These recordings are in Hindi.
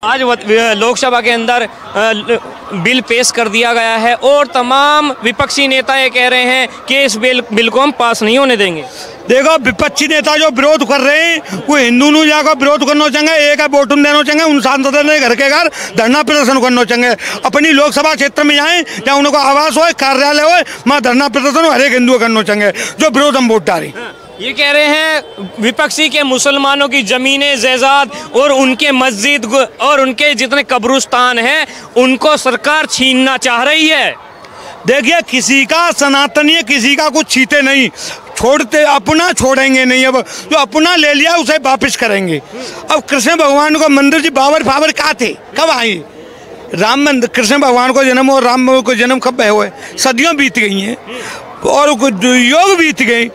आज लोकसभा के अंदर बिल पेश कर दिया गया है और तमाम विपक्षी नेता ये कह रहे हैं कि इस बिल को हम पास नहीं होने देंगे। देखो, विपक्षी नेता जो विरोध कर रहे हैं वो हिंदू नु जाकर विरोध करना चाहेंगे, एक वोट देना चाहेंगे, उन सांसदों ने घर के घर धरना प्रदर्शन करना चाहेंगे। अपनी लोकसभा क्षेत्र में जाएं जहाँ उनको आवास हो, कार्यालय हो, वहाँ धरना प्रदर्शन हर एक हिंदू करना चाहेंगे जो विरोध हम वोट डालें। ये कह रहे हैं विपक्षी के मुसलमानों की जमीनें जायदाद और उनके मस्जिद और उनके जितने कब्रिस्तान हैं उनको सरकार छीनना चाह रही है। देखिए, किसी का सनातनीय किसी का कुछ छीते नहीं, छोड़ते अपना छोड़ेंगे नहीं। अब जो अपना ले लिया उसे वापस करेंगे। अब कृष्ण भगवान को मंदिर जी बाबर फाबर कहाँ थे, कब आए? राम मंदिर, कृष्ण भगवान को जन्म और राम को जन्म कब हुए? सदियों बीत गई हैं और योग बीत गई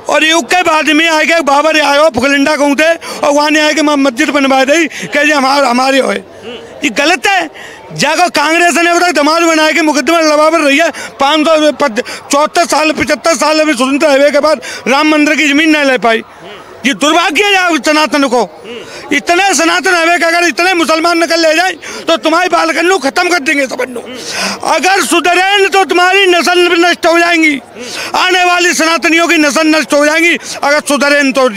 और युग के बाद में आए के बाबर आयो फुकलिंडा कहूँ थे और वहाँ आए के मस्जिद बनवा दी कह हमारे होए। ये गलत है। जाकर कांग्रेस ने बताया दमाद बनाया कि मुकदमा लबाबर रही है 574 साल 75 साल में स्वतंत्र होने के बाद राम मंदिर की जमीन नहीं ले पाई। ये दुर्भाग्य है सनातन को। इतने सनातन हवे अगर इतने मुसलमान निकल ले जाए तो तुम्हारी बालकन्नू खत्म कर देंगे सबन्नू। अगर सुधरे तो तुम्हारी नस्ल नष्ट हो जाएंगी, आने वाली सनातनियों की नस्ल नष्ट हो जाएंगी। अगर सुधरे तो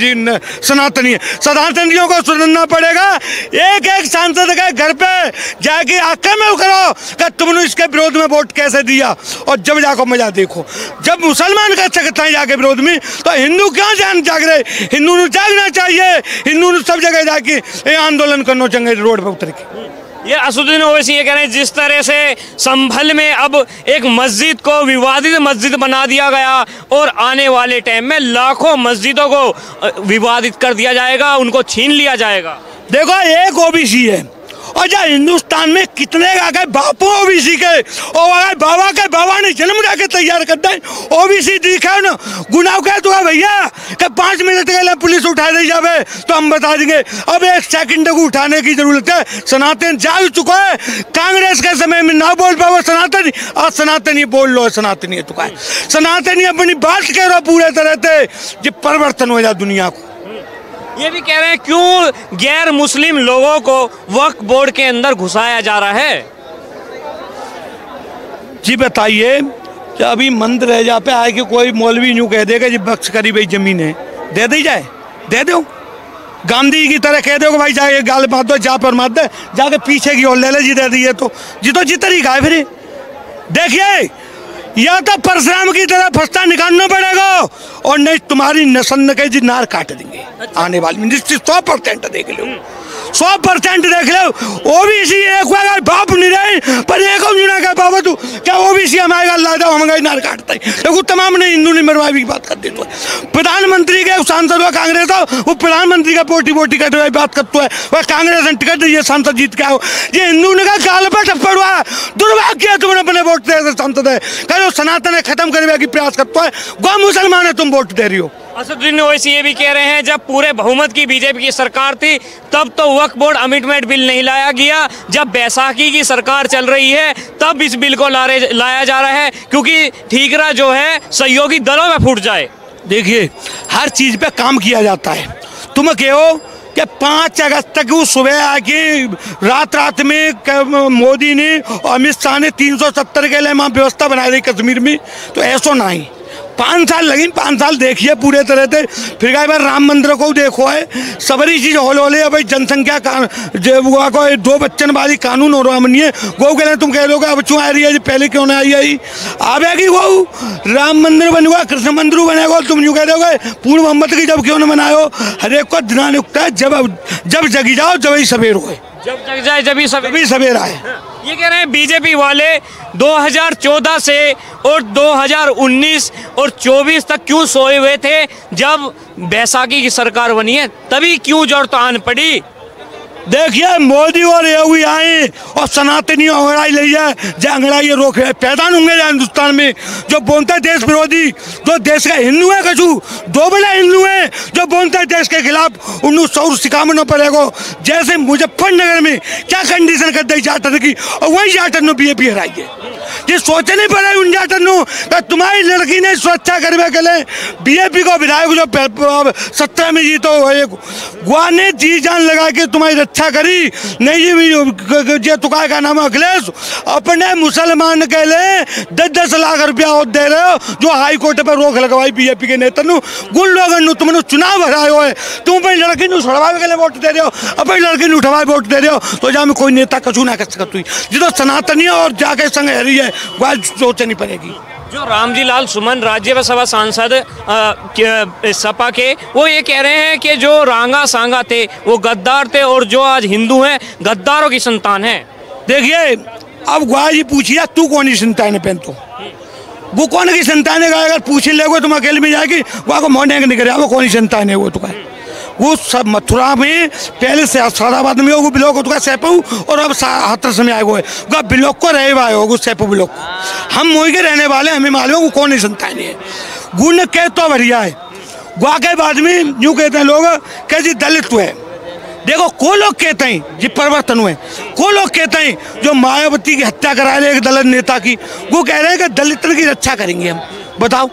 सनातनियों को सुधरना पड़ेगा। एक एक सांसद के घर पे जाके आक्रमण करो कि तुमने इसके विरोध में वोट कैसे दिया और जब जाकर मजा देखो। जब मुसलमान कर सकता है जाके विरोध में तो हिंदू क्यों जाग रहे? हिंदू जागना चाहिए। हिंदू सब जगह जाके आंदोलन करना चाहिए रोड पर उतर के। ये असदुद्दीन ओवैसी ये कह रहे हैं जिस तरह से संभल में अब एक मस्जिद को विवादित मस्जिद बना दिया गया और आने वाले टाइम में लाखों मस्जिदों को विवादित कर दिया जाएगा, उनको छीन लिया जाएगा। देखो, एक ओबीसी है और जब हिंदुस्तान में कितने आ गए बापू ओबीसी के और अगर बाबा ने जन्म जाके तैयार कर दे ओबीसी दिखा ना गुनाह कह तो भैया कि 5 मिनट के लिए पुलिस उठा दी जावे तो हम बता देंगे। अब 1 सेकंड को उठाने की जरूरत है। सनातन जाग चुका है। कांग्रेस के समय में ना बोल पाओ सनातन, आज सनातनी बोल लो। सनातनी है चुका है। सनातनी अपनी बात कह रहा पूरे तरह से जो परिवर्तन हो जाए दुनिया को। ये भी कह रहे हैं क्यों गैर मुस्लिम लोगों को वक्फ बोर्ड के अंदर घुसाया जा रहा है? जी बताइए, अभी मंद रह जा पे आए कि कोई मौलवी यूँ कह देगा जी बख्श करी भाई जमीन है दे दी जाए, दे दो। गांधी की तरह कह दो कि भाई जाए गाल मार दो, जा पर मार दे, जाके पीछे की ओर ले ले जी दे दी है तो जी तरीका है। फिर देखिए, या तो परशुराम की तरह फस्ता निकालना पड़ेगा और नहीं तुम्हारी नस्ल के जी नार काट देंगे। आने वाली 100% देख लो, 100% देख लो। ओबीसी एक अगर बाप नहीं रहे पर एक का बाबा तू क्या ओबीसी हमारे अल्लाह दो हमारे नार काटता है। देखो, तमाम ने हिंदू ने मरवाई की बात कर दी। तो प्रधानमंत्री के सांसद हो कांग्रेस हो, वो प्रधानमंत्री का पोटी करते हुए बात करता है। वह कांग्रेस ने टिकट दी सांसद जीत के आओ, ये हिंदू ने कहा गाल पर टप्पड़ हुआ। दुर्भाग्य तुमने अपने वोट दे सांसद है सनातन खत्म करने की प्रयास करता है। गौ मुसलमान है, तुम वोट दे रही हो। असदुद्दीन ओवैसी ये भी कह रहे हैं जब पूरे बहुमत की बीजेपी की सरकार थी तब तो वक्फ बोर्ड अमेंडमेंट बिल नहीं लाया गया। जब बैसाखी की सरकार चल रही है तब इस बिल को लाया जा रहा है क्योंकि ठीकरा जो है सहयोगी दलों में फूट जाए। देखिए, हर चीज पे काम किया जाता है। तुम कहो कि 5 अगस्त तक वो सुबह आके रात में मोदी ने और अमित शाह ने 370 के लिए वहाँ व्यवस्था बना दी कश्मीर में, तो ऐसा नहीं। 5 साल लगी, 5 साल देखिए पूरे तरह से। फिर कई बार राम मंदिर को देखो है, सबरी चीज होले भाई जनसंख्या को 2 बच्चन वाली कानून हो रहा है। गो के लिए तुम कह दोगे अब क्यों आ रही है, पहले क्यों नहीं आई आवेगी। वो राम मंदिर बनेगा, कृष्ण मंदिर बनेगा, तुम यूँ कह दोगे पूर्ण मोहम्मद की जब क्यों न बनाओ। हर एक को दिना उगता है जब जगी जाओ जब ही सवेर हो, जब जग जाए जब ही सवेर आए। ये कह रहे हैं बीजेपी वाले 2014 से और 2019 और 24 तक क्यों सोए हुए थे? जब बैसाखी की सरकार बनी है तभी क्यों जरूरत आन पड़ी? देखिए, मोदी और योगी आए और सनातनी अंगड़ाई ले जाए, अंगड़ाई रोक पैदा होंगे हिंदुस्तान में जो बोलते हैं देश विरोधी, जो देश का हिंदू है कछु 2 बड़ा हिंदू है जो बोलते हैं देश के खिलाफ, उन्हें सौर सिखाना पड़ेगा। जैसे मुजफ्फरनगर में क्या कंडीशन कर दी जाटन की और वही जाटन ने बीजेपी हराई है। ये सोचे नहीं पड़े उनजा टन्नू तुम्हारी लड़की ने सुरक्षा करने के लिए बीजेपी को विधायक जो 17 में जीतो गुआ ने जी जान लगा के तुम्हारी रक्षा करी। नहीं जी तुका का नाम अखिलेश अपने मुसलमान के लिए 10-10 लाख रुपया और दे रहे हो जो हाई कोर्ट पर रोक लगवाई बीजेपी के नेता गुण लोग तुमने चुनाव हराए हो है। तुम अपनी लड़की ने छुड़वावे के लिए वोट दे रहे हो, अपनी लड़की ने उठवाए वोट दे रहे हो तो जहाँ में कोई नेता कछु ना कर सकती हुई जो सनातनी और जाके संग हरी है वह सोचनी पड़ेगी। जो रामजी लाल सुमन राज्यसभा सांसद सपा के वो ये कह रहे हैं कि जो रांगा सांगा थे वो गद्दार थे और जो आज हिंदू हैं गद्दारों की संतान है। देखिए अब गुआ जी पूछिए तू कौन ही संतान है पहन तो वो कौन की संतान है अगर पूछ ले तुम अकेले में जाएगी वहाँ को मोड़ने नहीं करे वो कौन ही संतान है वो तो है वो सब मथुरा में पहले से सादाबाद में वो ब्लॉक होता है सैपू और अब हाथरस में आए हुए है ब्लॉक को रहे हुआ है सैपू ब्लॉक हम मोई के रहने वाले हमें मालूम वो कौन ही संतान है। गुण कह तो बढ़िया है गुआ के बाद में यूँ कहते हैं लोग कैसी दलित है। देखो को लोग कहते हैं जी परिवर्तन हुए को लोग कहते हैं जो मायावती की हत्या करा रहे एक दलित नेता की वो कह रहे हैं कि दलित की रक्षा करेंगे हम। बताओ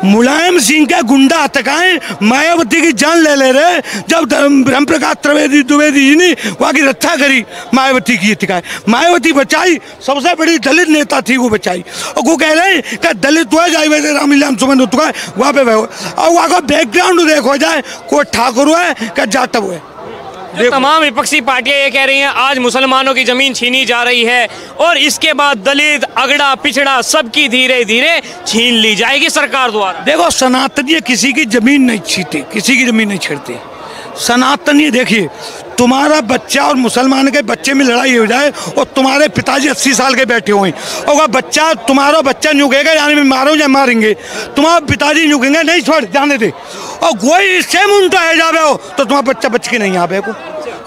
मुलायम सिंह का गुंडा हत्याएं मायावती की जान ले रहे जब ब्रह्म प्रकाश द्विवेदी जी ने वहाँ की रक्षा करी मायावती की हत्याएं मायावती बचाई सबसे बड़ी दलित नेता थी वो बचाई और वो कह रहे हैं कि दलित हुआ जाए वैसे रामलीला सुमन होता है वहाँ पे और वहाँ का बैकग्राउंड देखो जाए कोई ठाकुर है क्या जाटव है। तमाम विपक्षी पार्टियां ये कह रही हैं आज मुसलमानों की जमीन छीनी जा रही है और इसके बाद दलित अगड़ा पिछड़ा सबकी धीरे धीरे छीन ली जाएगी सरकार द्वारा। देखो सनातनी किसी की जमीन नहीं छीनते किसी की जमीन नहीं छीनते सनातनी देखिए तुम्हारा बच्चा और मुसलमान के बच्चे में लड़ाई हो जाए और तुम्हारे पिताजी 80 साल के बैठे हुए और वह बच्चा तुम्हारा बच्चा न्यूकेगा यानी मैं मारूं या मारेंगे तुम्हारे पिताजी न्यूकेंगे नहीं छोड़ जाने दे और कोई सेम उनका है जावे हो तो तुम्हारा बच्चा बच के नहीं आवे को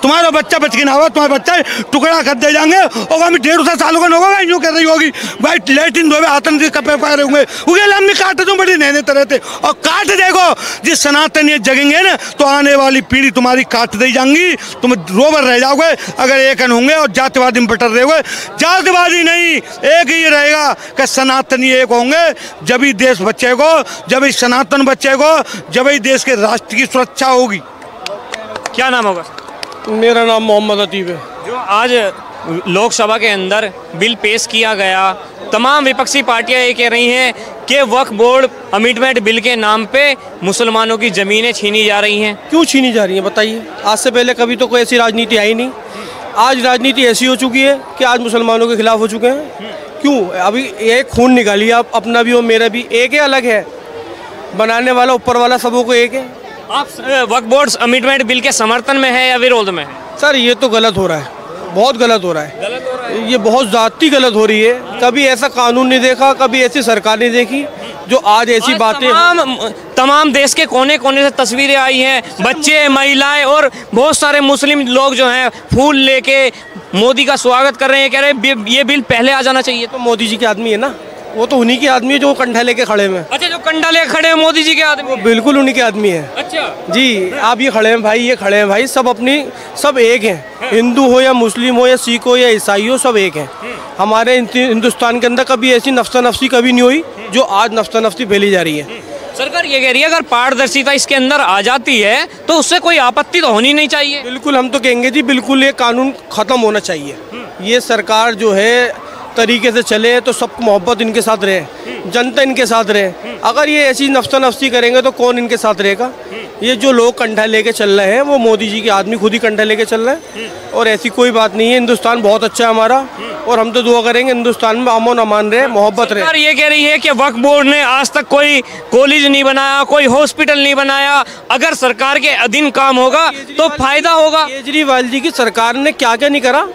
तुम्हारा बच्चा बच के ना हो तुम्हारा बच्चा टुकड़ा कर दे जाएंगे और हमें 150 सालों का होगा यूँ कर रही होगी भाई लेटिन धोवे हाथन से कपड़े पाए होंगे उगे लम्बी काट तुम बड़ी नहने तरह थे और काट देखो जिस सनातनी जगेंगे ना तो आने वाली पीढ़ी तुम्हारी काट दी जाएंगी तुम रोबर रह जाओगे अगर एक होंगे और जातिवादी में बटर रहोगे। जातिवादी नहीं एक ही रहेगा कि सनातनी एक होंगे जब ही देश बचेगा जब ही सनातन बचेगा जब ही देश के राष्ट्र की सुरक्षा होगी। क्या नाम होगा? मेरा नाम मोहम्मद अतीब है। जो आज लोकसभा के अंदर बिल पेश किया गया तमाम विपक्षी पार्टियां ये कह रही हैं कि वक्फ बोर्ड अमेंडमेंट बिल के नाम पे मुसलमानों की ज़मीनें छीनी जा रही हैं। क्यों छीनी जा रही हैं बताइए? आज से पहले कभी तो कोई ऐसी राजनीति आई नहीं। आज राजनीति ऐसी हो चुकी है कि आज मुसलमानों के खिलाफ हो चुके हैं। क्यों? अभी एक खून निकालिए आप अपना भी और मेरा भी एक है अलग है बनाने वाला ऊपर वाला सबों को एक है। आप वक्फ बोर्ड अमेंडमेंट बिल के समर्थन में है या विरोध में है? सर ये तो गलत हो रहा है बहुत गलत हो रहा है ये बहुत ज़्यादती गलत हो रही है। कभी ऐसा कानून नहीं देखा कभी ऐसी सरकार नहीं देखी जो आज ऐसी बातें तमाम देश के कोने कोने से तस्वीरें आई हैं बच्चे महिलाएं और बहुत सारे मुस्लिम लोग जो हैं फूल लेके मोदी का स्वागत कर रहे हैं कह रहे हैं ये बिल पहले आ जाना चाहिए। तो मोदी जी के आदमी है ना वो तो उन्हीं के आदमी है जो कंठा लेके खड़े हैं। अच्छा जो कंठा लेके खड़े हैं मोदी जी के आदमी? वो बिल्कुल उन्हीं के आदमी है। अच्छा जी आप ये खड़े हैं भाई ये खड़े हैं भाई सब अपनी सब एक हैं हिंदू हो या मुस्लिम हो या सिख हो या ईसाई हो सब एक हैं। हमारे हिंदुस्तान के अंदर कभी ऐसी नफ्सा नफ्सी कभी नहीं हुई जो आज नफ्सा नफ्सी फैली जा रही है। सरकार ये कह रही है अगर पारदर्शिता इसके अंदर आ जाती है तो उससे कोई आपत्ति तो होनी नहीं चाहिए। बिल्कुल हम तो कहेंगे जी बिल्कुल ये कानून ख़त्म होना चाहिए। ये सरकार जो है तरीके से चले तो सबको मोहब्बत इनके साथ रहे जनता इनके साथ रहे। अगर ये ऐसी नफ्सा नफ्सी करेंगे तो कौन इनके साथ रहेगा? ये जो लोग कंठा लेके चल रहे हैं वो मोदी जी के आदमी खुद ही कंठा लेके चल रहे हैं और ऐसी कोई बात नहीं है। हिंदुस्तान बहुत अच्छा है हमारा और हम तो दुआ करेंगे हिंदुस्तान में अमन अमान रहे मोहब्बत रहे। सरकार ये कह रही है कि वक्फ बोर्ड ने आज तक कोई कॉलेज नहीं बनाया कोई हॉस्पिटल नहीं बनाया अगर सरकार के अधीन काम होगा तो फायदा होगा। केजरीवाल जी की सरकार ने क्या क्या नहीं करा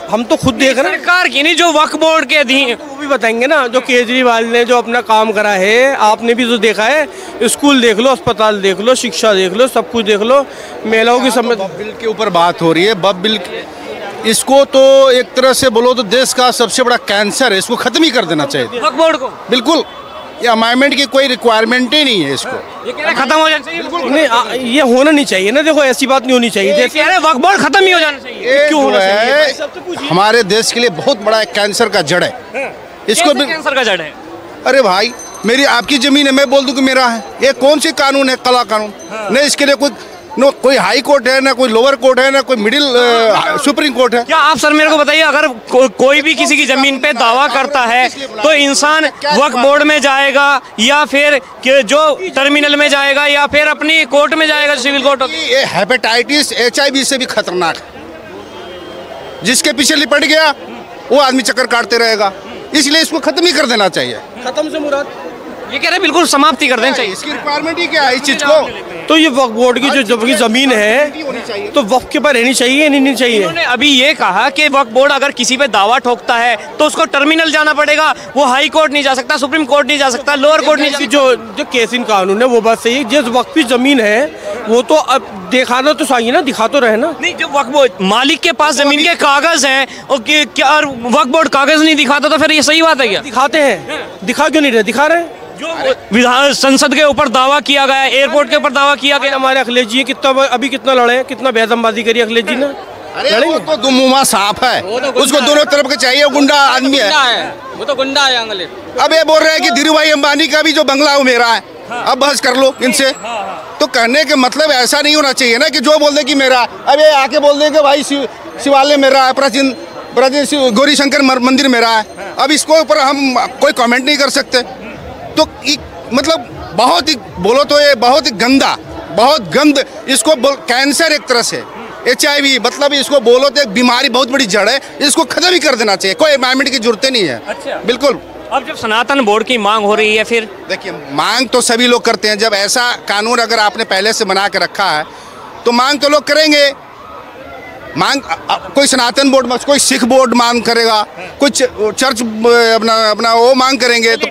हम तो खुद देख रहे हैं। सरकार की नहीं जो वक्फ बोर्ड के अधीन वो भी बताएंगे ना जो केजरीवाल ने जो अपना काम करा है आपने भी तो देखा है। स्कूल देख लो अस्पताल देख लो शिक्षा देख लो सब कुछ देख लो महिलाओं की समझ। बिल के ऊपर बात हो रही है बब बिल इसको तो एक तरह से बोलो तो देश का सबसे बड़ा कैंसर है इसको खत्म ही कर देना चाहिए वक्फ बोर्ड को। बिल्कुल ये अमेंडमेंट की कोई रिक्वायरमेंट ही नहीं है इसको ये कह रहे खत्म हो जाना चाहिए। बिल्कुल नहीं ये होना नहीं चाहिए ना। देखो ऐसी बात नहीं होनी चाहिए ये कह रहे वक्फ बोर्ड खत्म ही हो जाना चाहिए। क्यों होना चाहिए? हमारे देश के लिए बहुत बड़ा एक कैंसर का जड़ है इसको भी कैंसर का जड़ है। अरे भाई मेरी आपकी जमीन है, मैं बोल दूं कि मेरा है, ये कौन सी कानून है? काला कानून। नहीं इसके लिए कोई हाई कोर्ट है, ना कोई लोअर कोर्ट है, ना कोई मिडिल सुप्रीम कोर्ट है। क्या आप सर मेरे को बताइए, अगर कोई भी किसी की जमीन पे दावा करता है तो इंसान वक्फ बोर्ड में जाएगा या फिर जो टर्मिनल में जाएगा या फिर अपनी कोर्ट में जाएगा, सिविल कोर्ट? ये हेपेटाइटिस HIV से भी खतरनाक है। जिसके पीछे लिपट गया वो आदमी चक्कर काटते रहेगा, इसलिए इसको खत्म ही कर देना चाहिए। खत्म से मुराद ये कह रहे हैं बिल्कुल समाप्ति कर देना चाहिए। इसकी रिक्वायरमेंट ही क्या है इस चीज को? तो ये वक्फ बोर्ड की जो जब की जमीन है तो वक्फ के पास रहनी चाहिए, नहीं चाहिए। उन्होंने अभी ये कहा कि वक्फ बोर्ड अगर किसी पे दावा ठोकता है तो उसको टर्मिनल जाना पड़ेगा, वो हाई कोर्ट नहीं जा सकता, सुप्रीम कोर्ट नहीं जा सकता, लोअर कोर्ट नहीं जा सकता। जो केस इन कानून है वो बात सही है। जिस वक्त की जमीन है वो तो अब दिखाना तो चाहिए ना, दिखा तो रहे ना। नहीं, जो वक्फ बोर्ड मालिक के पास जमीन के कागज हैं और क्या वक्फ बोर्ड कागज नहीं दिखाता तो फिर ये सही बात है क्या? दिखाते हैं, दिखा क्यों नहीं रहे? दिखा रहे हैं। जो विधान संसद के ऊपर दावा किया गया, एयरपोर्ट के ऊपर दावा किया गया। हमारे अखिलेश जी कितना लड़े, कितना बेदमबाजी करी अखिलेश जी ने। अरे वो तो दुमुआ सांप है, उसको दोनों तरफ के चाहिए, गुंडा आदमी है, वो तो गुंडा है अंग्रेज। अब ये बोल रहे हैं कि धीरू भाई अंबानी का भी जो बंगला है वो मेरा है। अब बहस कर लो इनसे। तो कहने के मतलब ऐसा नहीं होना चाहिए ना कि जो बोल दे कि मेरा, अब ये आके बोल दे कि भाई शिवालय मेरा है, प्राचीन गौरी शंकर मंदिर मेरा है। अब इसको ऊपर हम कोई कमेंट नहीं कर सकते। तो मतलब बहुत ही बोलो तो ये बहुत ही गंदा, बहुत गंद, इसको कैंसर एक तरह से, HIV मतलब इसको बोलो तो एक बीमारी बहुत बड़ी जड़ है, इसको खत्म ही कर देना चाहिए। कोई एमेंडमेंट की जरूरत नहीं है। अच्छा। बिल्कुल। अब जब सनातन बोर्ड की मांग हो रही है, फिर देखिए मांग तो सभी लोग करते हैं। जब ऐसा कानून अगर आपने पहले से बना के रखा है तो मांग तो लोग करेंगे। मांग कोई सनातन बोर्ड, कोई सिख बोर्ड मांग करेगा, कुछ चर्च अपना वो मांग करेंगे। तो